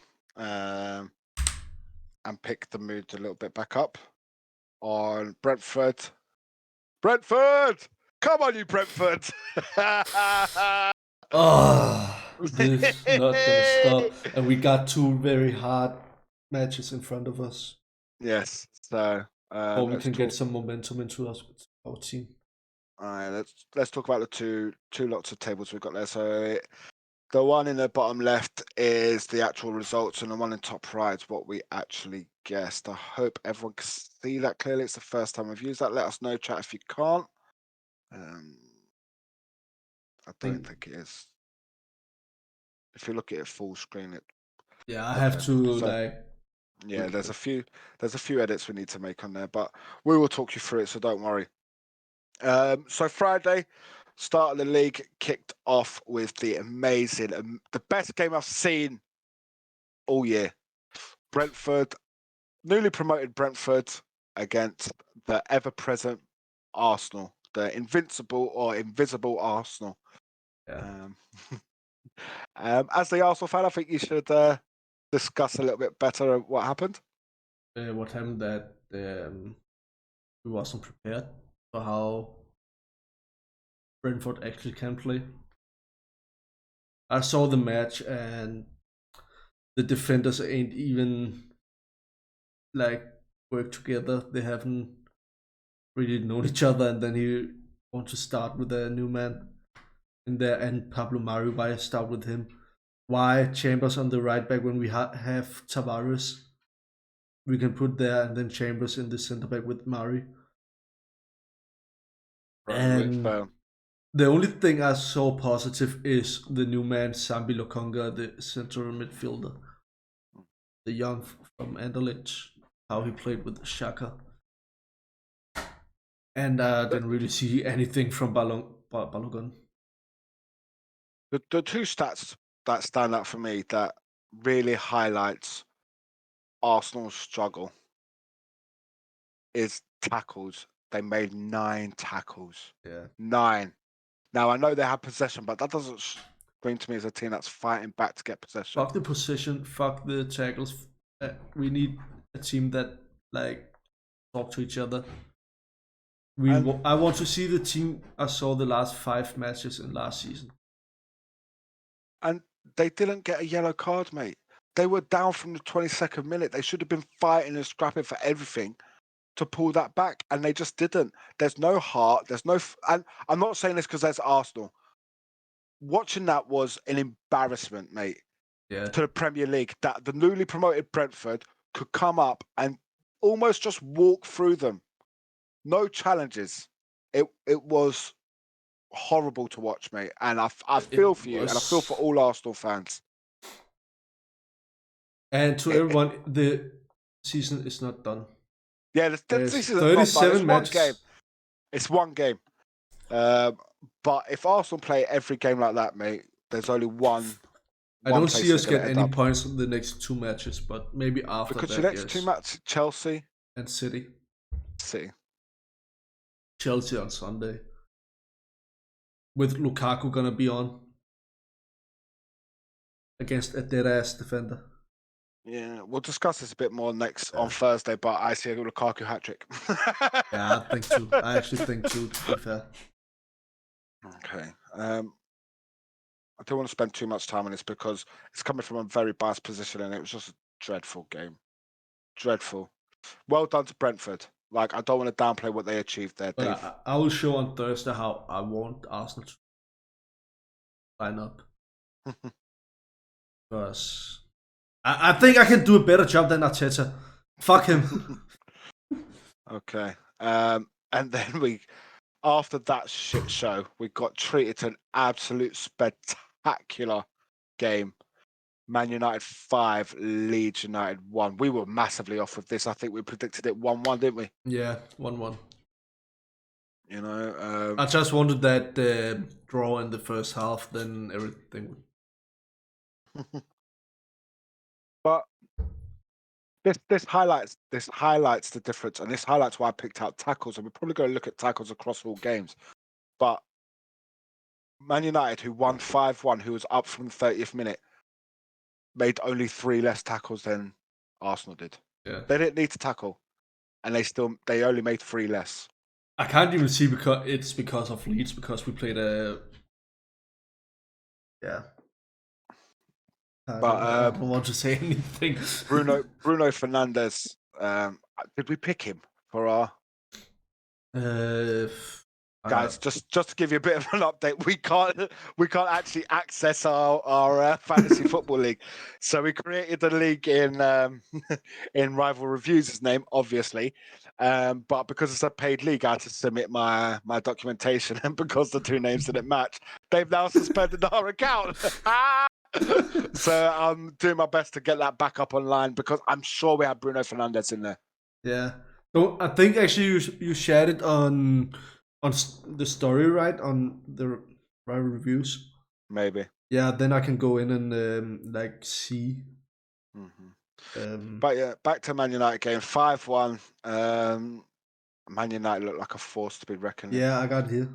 and pick the mood a little bit back up on Brentford. Come on, you Brentford! This is not gonna stop, and we got two very hard matches in front of us. Yes, so or we can get some momentum into our team. All right, let's talk about the two lots of tables we've got there. So the one in the bottom left is the actual results, and the one in top right is what we actually guessed. I hope everyone can see that clearly. It's the first time we've used that. Let us know, chat, if you can't. I don't think it is. If you look at it full screen, I have to Yeah, there's a few edits we need to make on there, but we will talk you through it, so don't worry. So Friday, Start of the league kicked off with the amazing, the best game I've seen all year. Brentford, newly promoted Brentford against the ever-present Arsenal, the invincible or invisible Arsenal. Yeah. As the Arsenal fan, I think you should discuss a little bit better what happened. What happened that we wasn't prepared for how Brentford actually can play. I saw the match and the defenders ain't even like work together. They haven't really known each other, and then he wants to start with a new man in there. And Pablo Mari, why start with him? Why Chambers on the right back when we have Tavares? We can put there, and then Chambers in the centre back with Mari. And the only thing I saw positive is the new man Sambi Lokonga, the central midfielder, the young from Anderlecht, how he played with Xhaka. And I didn't really see anything from Balogun. The two stats that stand out for me that really highlights Arsenal's struggle is tackles. They made 9 tackles. Yeah. 9. Now, I know they have possession, but that doesn't scream to me as a team that's fighting back to get possession. Fuck the possession, fuck the tackles. We need a team that, like, talk to each other. I want to see the team I saw the last 5 matches in last season. And they didn't get a yellow card, mate. They were down from the 22nd minute. They should have been fighting and scrapping for everything to pull that back, and they just didn't. There's no heart. There's no... And I'm not saying this because that's Arsenal. Watching that was an embarrassment, mate, to the Premier League, that the newly promoted Brentford could come up and almost just walk through them. No challenges. It was horrible to watch, mate. And I feel for you, and I feel for all Arsenal fans. And to everyone, the season is not done. Yeah, the season is 37 not done. matches. It's one game. But if Arsenal play every game like that, mate, there's only one. I don't see us get any points in the next 2 matches, but maybe after because that. Because the next 2 matches, Chelsea and City. Chelsea on Sunday. With Lukaku gonna be on against a dead-ass defender. Yeah, we'll discuss this a bit more on Thursday, but I see a Lukaku hat-trick. Yeah, I think too. I actually think too, to be fair. Okay. I don't want to spend too much time on this because it's coming from a very biased position and it was just a dreadful game. Dreadful. Well done to Brentford. Like, I don't want to downplay what they achieved there, Dave. I will show on Thursday how I want Arsenal to line up. Because I think I can do a better job than Arteta. Fuck him. Okay. And then after that shit show, we got treated to an absolute spectacular game. Man United 5, Leeds United 1. We were massively off with this. I think we predicted it 1-1, didn't we? Yeah, 1-1. You know, I just wanted that draw in the first half, then everything. But this highlights the difference, and this highlights why I picked out tackles. And we're probably going to look at tackles across all games. But Man United, who won 5-1, who was up from the 30th minute, made only 3 less tackles than Arsenal did. Yeah. They didn't need to tackle, and they only made 3 less. I can't even see because of Leeds, because we played a... Yeah. I don't want to say anything. Bruno Fernandes, did we pick him for our... Guys, just to give you a bit of an update, we can't actually access our fantasy football league. So we created the league in Rival Reviews' name, obviously, but because it's a paid league, I had to submit my documentation, and because the 2 names didn't match, they've now suspended our account. So I'm doing my best to get that back up online because I'm sure we have Bruno Fernandes in there. Yeah. So I think actually you shared it on on the story, right? On the rival reviews. Maybe. Yeah, then I can go in and like see. But yeah, back to Man United game 5-1. Man United look like a force to be reckoned with. Yeah, I got here.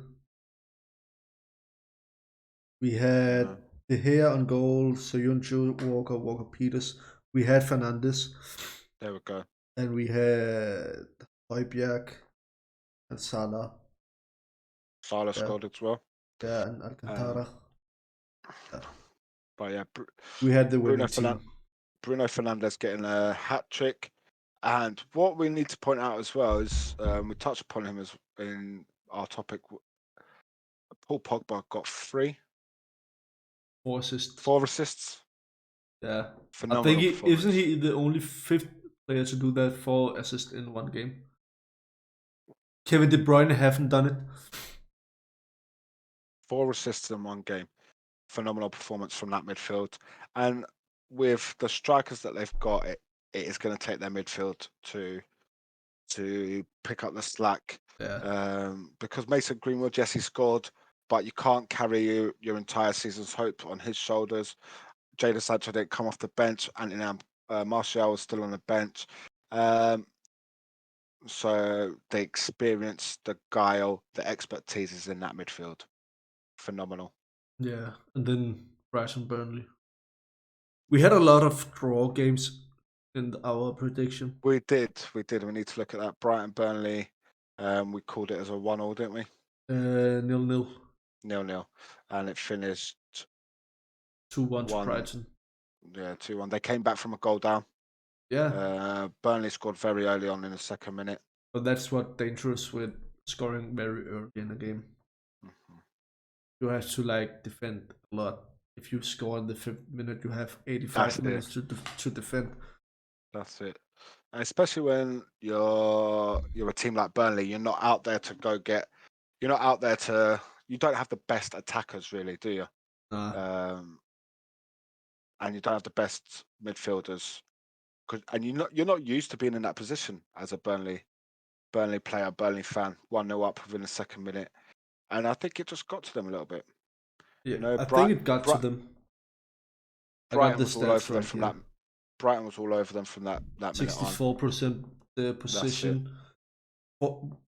We had De Gea on goal, Soyuncu, Walker Peters. We had Fernandes. There we go. And we had Højbjerg and Salah. Salah scored as well. Yeah, and Alcantara. But yeah, we had the winning team. Bruno Fernandes getting a hat trick. And what we need to point out as well is we touched upon him as in our topic. Paul Pogba got 4 assists. 4 assists. Yeah. Phenomenal. I think isn't he the only 5th player to do that, 4 assists in one game? Kevin De Bruyne haven't done it. 4 assists in one game. Phenomenal performance from that midfield. And with the strikers that they've got, it is going to take their midfield to pick up the slack. Yeah. Because Mason Greenwood, yes, he scored, but you can't carry your entire season's hope on his shoulders. Jadon Sancho didn't come off the bench, and Martial was still on the bench. So the experience, the guile, the expertise is in that midfield. Phenomenal. Yeah, and then Brighton Burnley. We had a lot of draw games in our prediction. We did. We need to look at that. Brighton Burnley. We called it as a 1-1, didn't we? 0-0. 0-0, and it finished 2-1 to Brighton. Yeah, 2-1. They came back from a goal down. Yeah. Burnley scored very early on in the second minute. But that's what dangerous with scoring very early in a game. You have to defend a lot. If you score in the 5th minute, you have 85 minutes to defend. That's it. And especially when you're a team like Burnley, you're not out there to go get. You're not out there to. You don't have the best attackers, really, do you? And you don't have the best midfielders. And you're not used to being in that position as a Burnley player, Burnley fan. 1-0 up within the second minute, and I think it just got to them a little bit. Yeah, I think it got to them. Brighton was all over them from that. Brighton was all over them from that minute on. 64% the possession.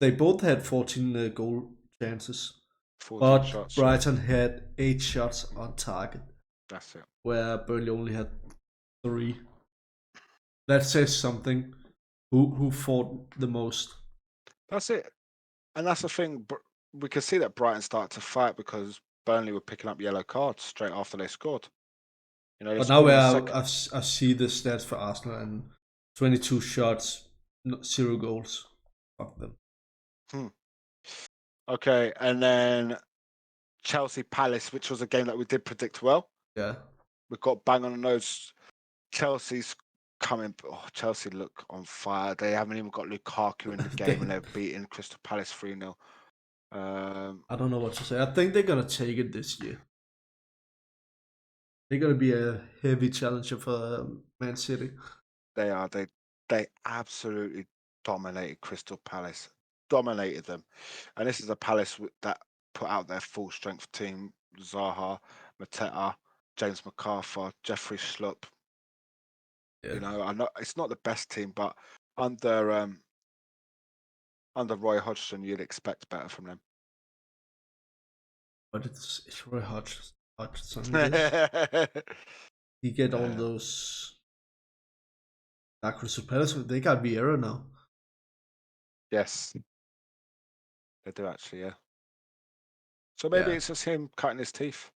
They both had 14 goal chances. 14 shots. Brighton had 8 shots on target. That's it. Where Burnley only had 3. That says something. Who fought the most? That's it. And that's the thing. We could see that Brighton started to fight because Burnley were picking up yellow cards straight after they scored. But now I see the stats for Arsenal, and 22 shots, 0 goals. Fuck them. Okay, and then Chelsea Palace, which was a game that we did predict well. Yeah. We got bang on the nose. Chelsea's coming. Chelsea look on fire. They haven't even got Lukaku in the game, and they've beaten Crystal Palace 3-0. I don't know what to say. I think they're gonna take it this year. They're gonna be a heavy challenger for Man City. They are. They absolutely dominated Crystal Palace. Dominated them, and this is a Palace that put out their full strength team: Zaha, Mateta, James McArthur, Jeffrey Schlupp. Yeah. I know it's not the best team, but under Roy Hodgson, you'd expect better from them. But it's Roy Hodgson. He get all those. Crystal Palace, they got Vieira now. Yes, they do actually. Yeah. So maybe it's just him cutting his teeth.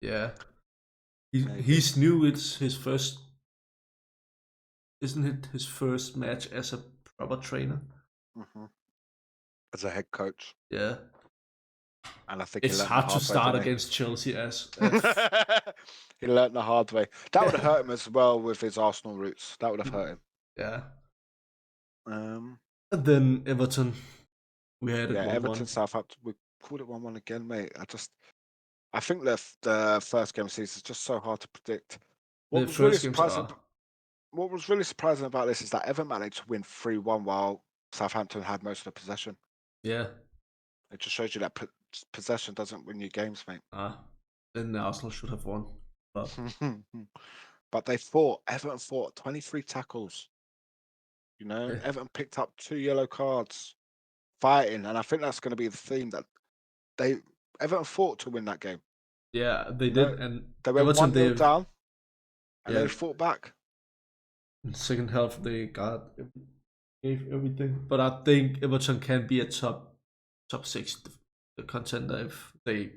Yeah. He's new. It's his first. Isn't it his first match as a proper trainer? As a head coach. Yeah. And I think it's hard to start against Chelsea as. He learned the hard way. That would have hurt him as well with his Arsenal roots. That would have hurt him. Yeah. And then Everton. We had it 1-1. Everton Southampton. We called it 1-1 again, mate. I think the first game of the season is just so hard to predict. What was really surprising about this is that Everton managed to win 3-1 while Southampton had most of the possession. Yeah. It just shows you that possession doesn't win you games, mate. Then Arsenal should have won. But they fought. Everton fought 23 tackles. You know, Yeah. Everton picked up 2 yellow cards, fighting, and I think that's going to be the theme that Everton fought to win that game. Yeah, they did, and they went 1-0 down, and they fought back. In the second half, they gave everything, but I think Everton can be a top 6 contender if they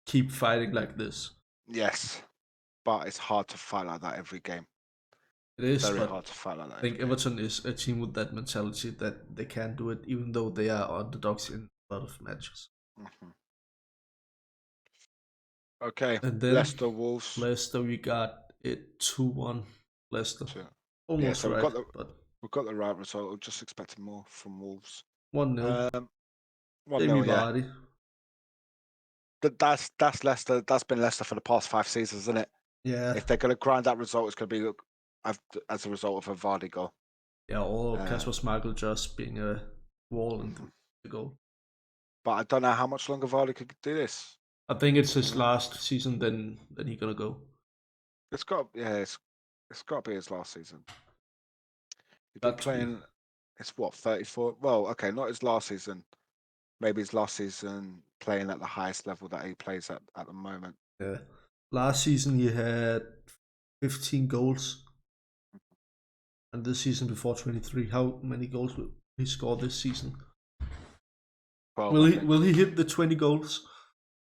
keep fighting like this. Yes, but it's hard to fight like that every game. It is very hard to fight like that. I think Everton is a team with that mentality that they can do it, even though they are underdogs in a lot of matches. Mm-hmm. Okay, and then Leicester Wolves. Leicester, we got it 2-1. Leicester, almost so right. We've got the right result. We're just expecting more from Wolves. 1-0. 1-0, yeah. That's Leicester. That's been Leicester for the past 5 seasons, isn't it? Yeah. If they're going to grind that result, it's going to be as a result of a Vardy goal. Yeah, or Kasper Schmeichel just being a wall in the goal. But I don't know how much longer Vardy could do this. I think it's his last season. Then he's gonna go. It's got to be his last season. He's been playing. It's what, 34? Well, okay, not his last season. Maybe his last season playing at the highest level that he plays at the moment. Yeah. Last season he had 15 goals. And this season before 23, how many goals will he score this season? 12, will he hit the 20 goals?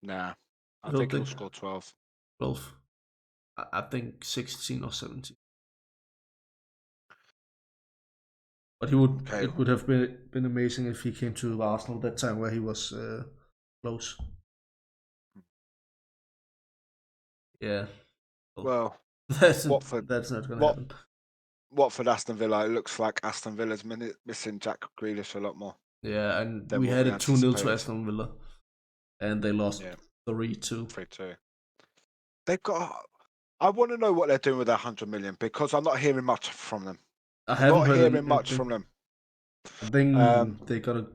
Nah, I think he'll score 12. 12. I think 16 or 17. But he would. Okay. It would have been amazing if he came to Arsenal that time where he was close. Yeah. Well, that's not going to happen. Watford, Aston Villa. It looks like Aston Villa's missing Jack Grealish a lot more. Yeah, and we had it 2-0 to Aston Villa, and they lost 3-2. 3-2. They've got. I want to know what they're doing with their 100 million because I'm not hearing much from them. I haven't heard hearing much from them. I think they got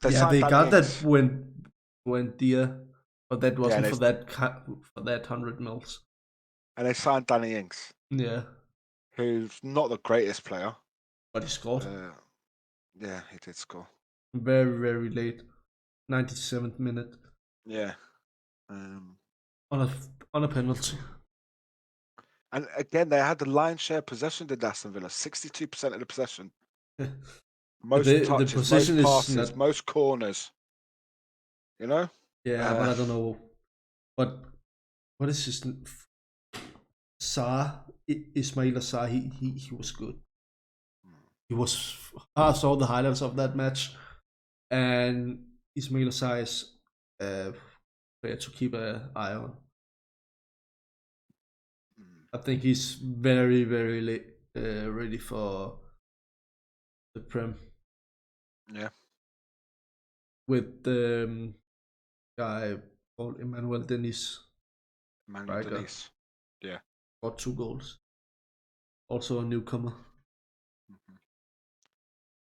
they got that when Dia, but that wasn't for that 100 mils. And they signed Danny Ings. Yeah. Who's not the greatest player. But he scored. Yeah, he did score. Very, very late. 97th minute. Yeah. On a penalty. And again, they had the lion's share possession, did Aston Villa. 62% of the possession. Most touches, most passes, most corners. You know? Yeah, but I don't know. What is his name? Ismail Sarr, he was good. He was. I saw the highlights of that match, and Ismail Sarr is a player to keep an eye on. I think he's very, very ready for the Prem. Yeah. With the guy called Emmanuel Dennis. Yeah. Got 2 goals. Also a newcomer. Mm-hmm.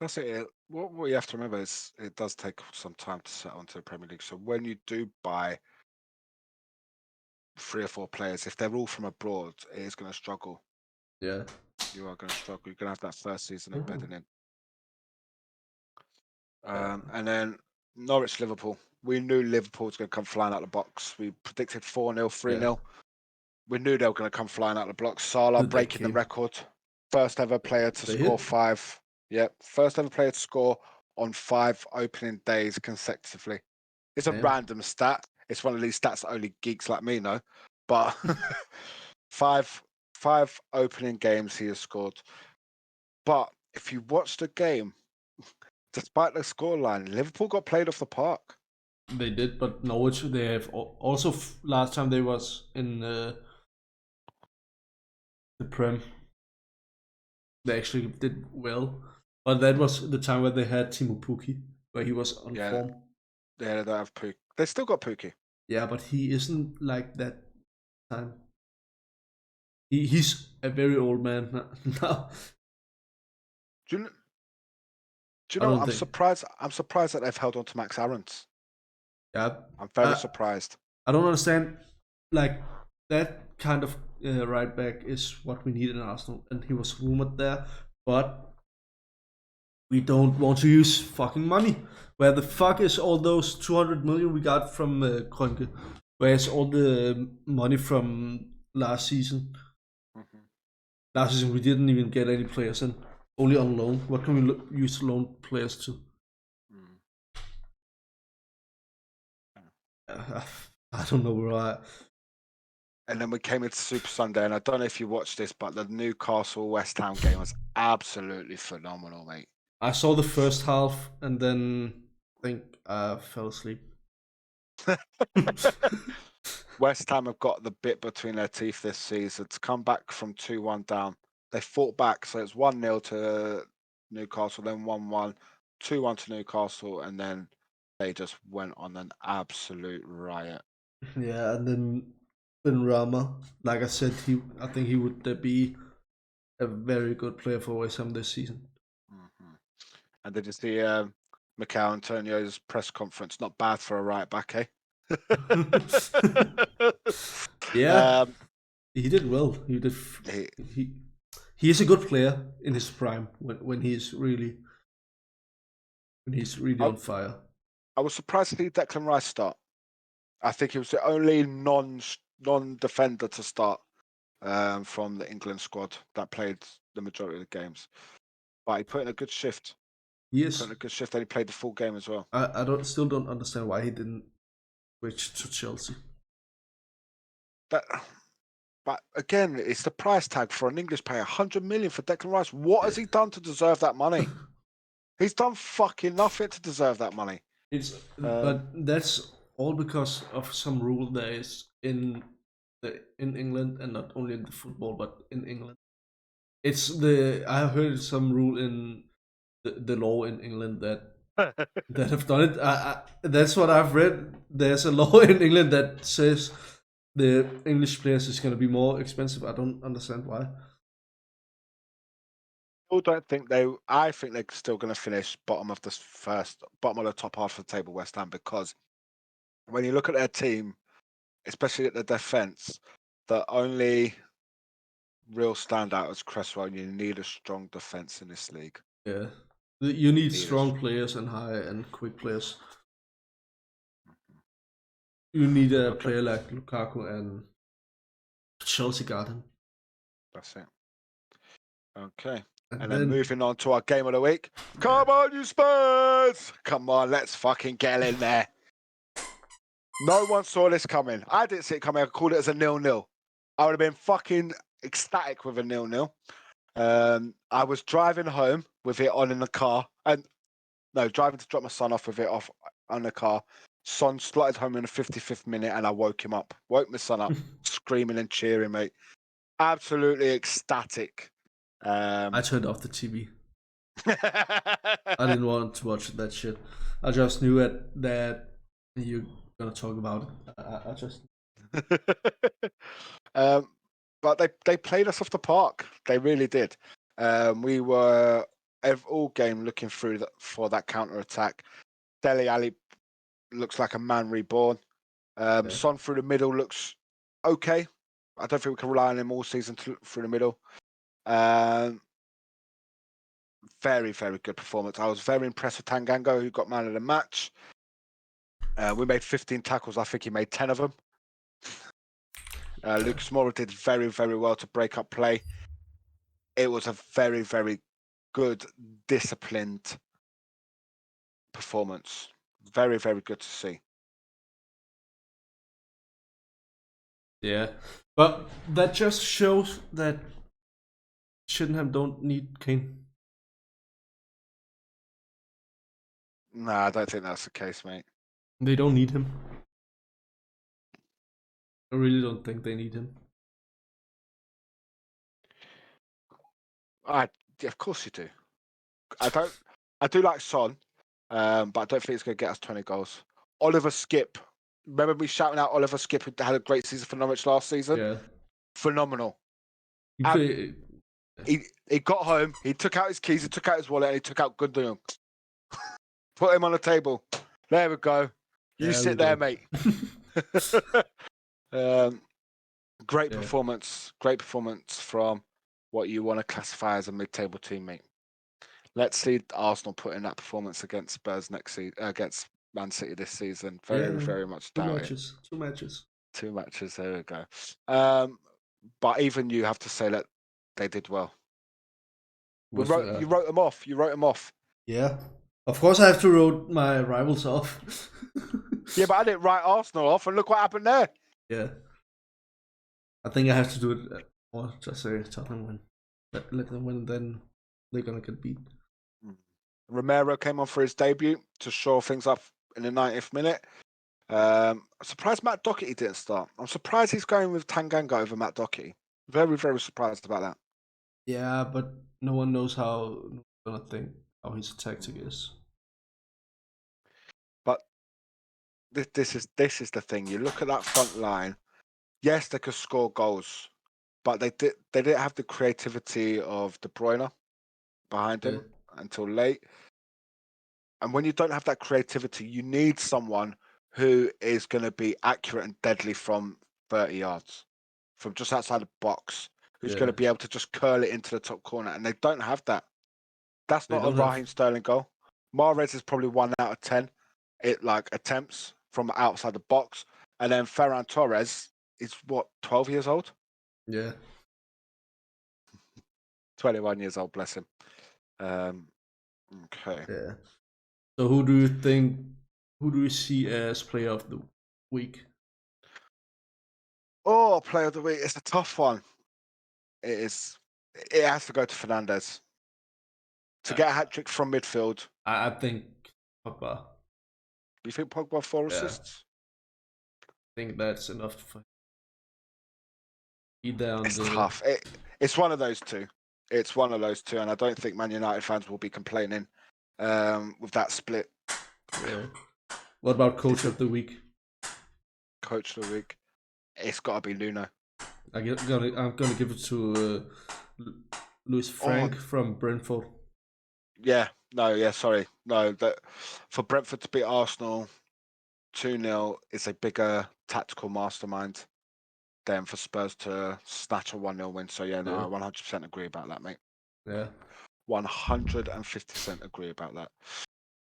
That's it. What you have to remember is it does take some time to settle into the Premier League. So when you do buy 3 or 4 players, if they're all from abroad, it is going to struggle. Yeah. You are going to struggle. You're going to have that first season of bedding in. And then Norwich, Liverpool. We knew Liverpool was going to come flying out of the box. We predicted 4-0, 3-0. Yeah. We knew they were going to come flying out of the blocks. Salah breaking the record. First ever player to score 5. Yep. First ever player to score on 5 opening days consecutively. It's a random stat. It's one of these stats that only geeks like me know. But 5 opening games he has scored. But if you watch the game, despite the scoreline, Liverpool got played off the park. They did, but Norwich, they have also last time they was in the Prem, they actually did well, but that was the time where they had Timo Pukki, where he was on form. Yeah, they don't have Pukki. They still got Pukki. Yeah, but he isn't like that time. He's a very old man now. Do you know? I'm surprised that they've held on to Max Aarons. Yeah, I'm very surprised. I don't understand. Like that kind of right back is what we need in Arsenal, and he was rumored there, but we don't want to use fucking money. Where the fuck is all those 200 million we got from Kroenke? Where's all the money from last season? Mm-hmm. Last season we didn't even get any players in, only on loan. What can we use loan players to? I don't know where. And then we came into Super Sunday, and I don't know if you watched this, but the Newcastle West Ham game was absolutely phenomenal, mate. I saw the first half, and then I think I fell asleep. West Ham have got the bit between their teeth this season to come back from 2-1 down. They fought back, so it's 1-0 to Newcastle, then 1-1, 2-1 to Newcastle, and then they just went on an absolute riot. Yeah, and then Rama, like I said, I think he would be a very good player for West Ham this season. Mm-hmm. And did you see Mikel Antonio's press conference? Not bad for a right back, eh? Yeah, he did well. He is a good player in his prime when he's really on fire. I was surprised to see Declan Rice start. I think he was the only non-defender to start from the England squad that played the majority of the games. But he put in a good shift. Yes, put in a good shift, and he played the full game as well. I still don't understand why he didn't switch to Chelsea. But again, it's the price tag for an English player. 100 million for Declan Rice. What has he done to deserve that money? He's done fucking nothing to deserve that money. But that's all because of some rule there is in England, and not only in the football, but in England. I heard some rule in the law in England that have done it. That's what I've read. There's a law in England that says the English players is going to be more expensive. I don't understand why. I think they're still going to finish bottom of the top half of the table, West Ham, because when you look at their team, especially at the defence, the only real standout is Cresswell. You need a strong defence in this league. Yeah, you need strong players and high and quick players. You need a player like Lukaku, and Chelsea got him. That's it. Okay. And then moving on to our game of the week. Come on, you Spurs! Come on, let's fucking get in there. No one saw this coming. I didn't see it coming. I called it as a 0-0. I would have been fucking ecstatic with a 0-0. I was driving home with it on in the car. Driving to drop my son off with it off on the car. Son slotted home in the 55th minute, and I woke him up. Woke my son up, screaming and cheering, mate. Absolutely ecstatic. I turned off the TV. I didn't want to watch that shit. I just knew that you're gonna talk about it. I just. But they played us off the park. They really did. We were all game looking through for that counter attack. Dele Alli looks like a man reborn. Son through the middle looks okay. I don't think we can rely on him all season through the middle. Very, very good performance. I was very impressed with Tanganga, who got man of the match. We made 15 tackles. I think he made 10 of them. Lucas Moura did very, very well to break up play. It was a very, very good, disciplined performance. Very, very good to see. Yeah, but that just shows that Shouldn't don't need Kane. Nah, I don't think that's the case, mate. They don't need him. I really don't think they need him. Of course you do. I do like Son, but I don't think it's going to get us 20 goals. Oliver Skip. Remember me shouting out Oliver Skip, who had a great season for Norwich last season? Yeah. Phenomenal. He got home, he took out his keys, he took out his wallet, and he took out Gundogan. Put him on the table. There we go. You sit there, mate. Great performance from what you want to classify as a mid-table team, mate. Let's see Arsenal put in that performance against Spurs next season, against Man City this season. Very much doubt it. 2 matches. 2 matches. There we go. But even you have to say that they did well. You wrote them off. You wrote them off. Yeah. Of course, I have to write my rivals off. Yeah, but I didn't write Arsenal off, and look what happened there. Yeah. I think I have to do it more. Just say Tottenham win. Let them win, then they're gonna get beat. Romero came on for his debut to shore things up in the 90th minute. Surprised Matt Doherty didn't start. I'm surprised he's going with Tanganga over Matt Doherty. Very surprised about that. Yeah, but no one knows how his tactic is. But this is the thing. You look at that front line. Yes, they could score goals, but they didn't have the creativity of De Bruyne behind him until late. And when you don't have that creativity, you need someone who is going to be accurate and deadly from 30 yards, from just outside the box, who's going to be able to just curl it into the top corner. And they don't have that. That's not a Raheem Sterling goal. Mahrez is probably 1 out of 10 attempts from outside the box. And then Ferran Torres is 12 years old? Yeah. 21 years old, bless him. Okay. Yeah. So who do you see as player of the week? Oh, player of the week. It's a tough one. It is. It has to go to Fernandes. To get a hat-trick from midfield. I think Pogba. You think Pogba 4 assists? I think that's enough for either. It's tough. It's one of those two. It's one of those two, and I don't think Man United fans will be complaining with that split. Yeah. What about coach of the week? Coach of the week. It's got to be Nuno. I'm gonna give it to Luis Frank from Brentford. Sorry. For Brentford to beat Arsenal 2-0 is a bigger tactical mastermind than for Spurs to snatch a 1-0 win. So I 100% agree about that, mate. Yeah. 150% agree about that.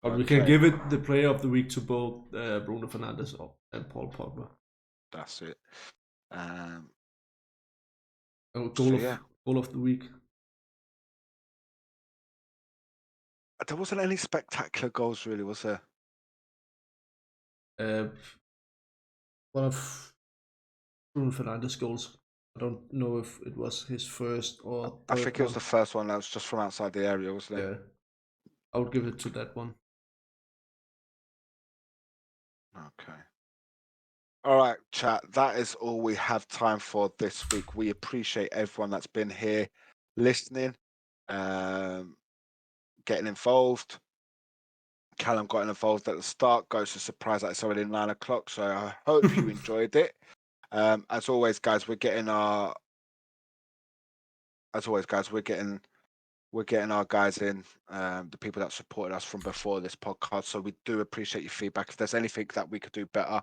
But we can give it the player of the week to both Bruno Fernandes and Paul Pogba. That's it. Goal of the week. There wasn't any spectacular goals, really, was there? One of Bruno Fernandes' goals. I don't know if it was his first or third. I think it was the first one that was just from outside the area, wasn't it? Yeah. I would give it to that one. Okay. All right, chat. That is all we have time for this week. We appreciate everyone that's been here listening, getting involved. Callum got involved at the start. Goes to surprise that it's already 9 o'clock. So I hope you enjoyed it. As always, guys, we're getting our guys in, the people that supported us from before this podcast. So we do appreciate your feedback. If there's anything that we could do better,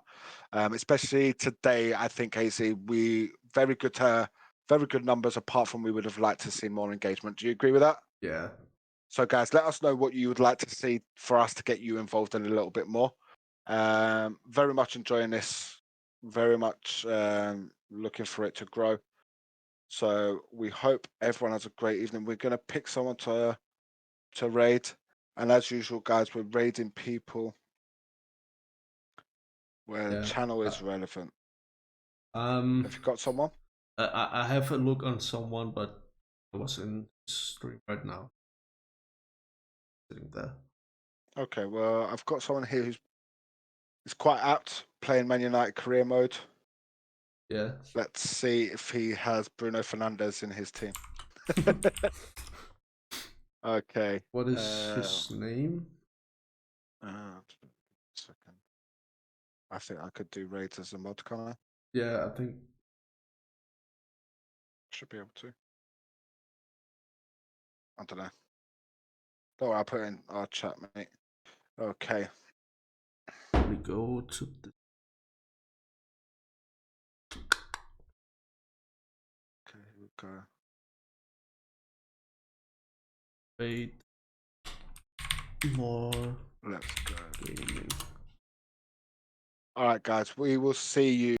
especially today, I think very good numbers. Apart from we would have liked to see more engagement. Do you agree with that? Yeah. So guys, let us know what you would like to see for us to get you involved in a little bit more. Very much enjoying this. Very much looking for it to grow. So we hope everyone has a great evening. We're going to pick someone to raid. And as usual, guys, we're raiding people where the channel is relevant. Have you got someone? I have a look on someone, but I was in stream right now. Sitting there. Okay, well, I've got someone here who's quite apt playing Man United career mode. Yeah. Let's see if he has Bruno Fernandes in his team. Okay. What is his name? Second. I think I could do raids as a mod, can't I? Yeah, I think. Should be able to. I don't know. Don't worry, I'll put it in our chat, mate. Okay. We go to the Okay, here we go. wait more Let's go. gaming. All right, guys, we will see you.